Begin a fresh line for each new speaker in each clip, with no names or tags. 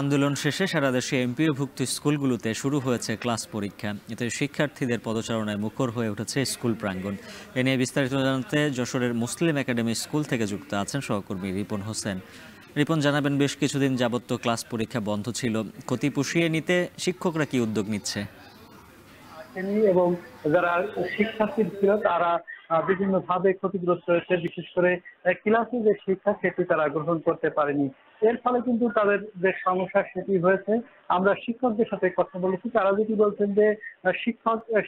আন্দোলন শেষে সারা দেশে এমপিওভুক্ত স্কুলগুলোতে শুরু হয়েছে ক্লাস পরীক্ষা। এতে শিক্ষার্থীদের পদচারণায় মুখর হয়ে উঠেছে স্কুল প্রাঙ্গণ। এ নিয়ে বিস্তারিত জানাতে যশোরের মুসলিম একাডেমি স্কুল থেকে যুক্ত আছেন সহকর্মী রিপন হোসেন। রিপন, জানাবেন বেশ কিছুদিন যাবত ক্লাস পরীক্ষা বন্ধ ছিল, ক্ষতি পুষিয়ে নিতে শিক্ষকরা কি উদ্যোগ নিচ্ছে?
এবং যারা শিক্ষার্থী ছিল তারা বিভিন্নভাবে ক্ষতিগ্রস্ত হয়েছে, বিশেষ করে ক্লাসে যে শিক্ষা সেটি তারা গ্রহণ করতে পারেনি। এর ফলে কিন্তু তাদের যে সমস্যা সেটি হয়েছে। আমরা শিক্ষকদের সাথে কথা বলেছি, তারা যেটি বলছেন যে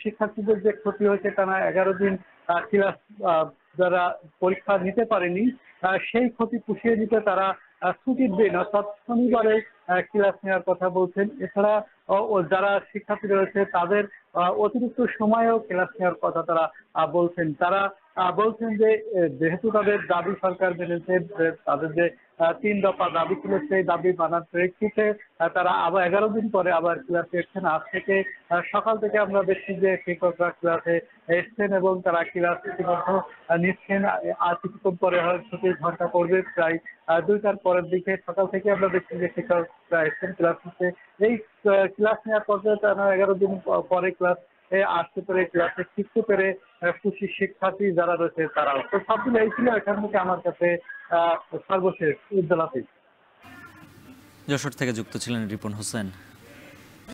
শিক্ষার্থীদের যে ক্ষতি হয়েছে টানা 11 দিন ক্লাস যারা পরীক্ষা নিতে পারেনি সেই ক্ষতি পুষিয়ে দিতে তারা ছুটির দিন অর্থাৎ শনিবারে ক্লাস নেওয়ার কথা বলছেন। এছাড়া যারা শিক্ষার্থী রয়েছে তাদের অতিরিক্ত সময়েও ক্লাস নেওয়ার কথা তারা বলছেন। তারা বলছেন যে যেহেতু তাদের দাবি সরকার মেনেছে, তাদের যে 3 দফা দাবি ছিল সেই দাবি মানার প্রেক্ষিতে তারা আবার 11 দিন পরে আবার ক্লাসে এসছেন। আজ থেকে সকাল থেকে আমরা দেখছি যে শিক্ষকরা ক্লাসে এসছেন এবং তারা ক্লাস ইতিমধ্যে নিচ্ছেন। আর কিছুক্ষণ পরে হয়তো 30 ঘন্টা পড়বে, প্রায় 2টার পরের দিকে সকাল থেকে আমরা দেখছি যে শিক্ষকরা এসছেন ক্লাস নিতে। এই ক্লাস নেওয়ার পর্যায়ে তারা 11 দিন পরে ক্লাস আসতে পেরে, ক্লাসে শিখতে পেরে খুশি শিক্ষার্থী যারা রয়েছে তারাও। তো সব মিলে এই ছিল এখান থেকে আমার কাছে সর্বশেষ উজ্জ্বলা।
যশোর থেকে যুক্ত ছিলেন রিপন হোসেন।